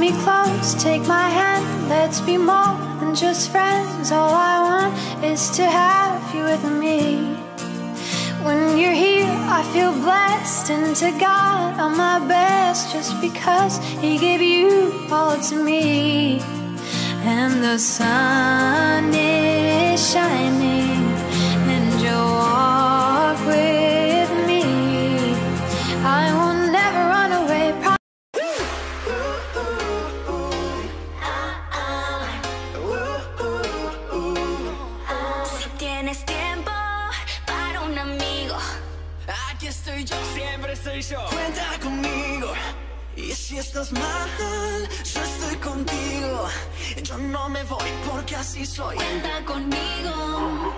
me close, take my hand, let's be more than just friends. All I want is to have you with me. When you're here, I feel blessed, and to God I'm my best, just because He gave you all to me. And the sun is shining, and you'll walk with me. I will never run away. Si tienes tiempo para un amigo, aquí estoy yo, siempre soy yo. Cuenta conmigo. Y si estás mal, yo estoy contigo. Yo no me voy porque así soy. cuenta conmigo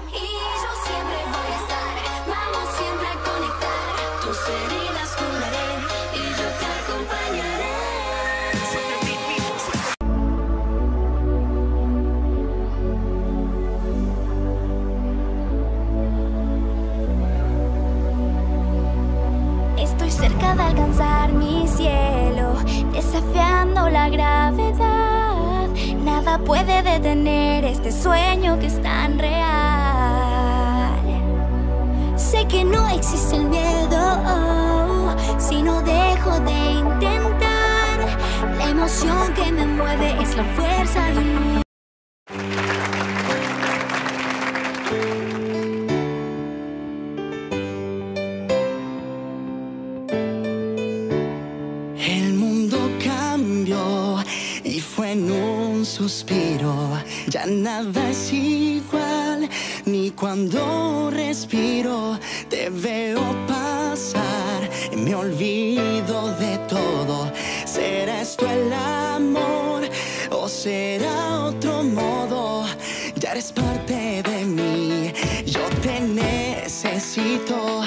y yo siempre voy a estar. Vamos siempre a conectar. Tus heridas curaré y yo te acompañaré. Estoy cerca de alcanzar mi cielo, desafiando la gravedad. Nada puede detener este sueño que es tan real. Sé que no existe el miedo si no dejo de intentar. La emoción que me mueve es la fuerza de un mundo. El mundo cambió y fue en un suspiro. Ya nada es igual, ni cuando respiro. Te veo pasar y me olvido de todo. ¿Será esto el amor o será otro modo? Ya eres parte de mí, yo te necesito.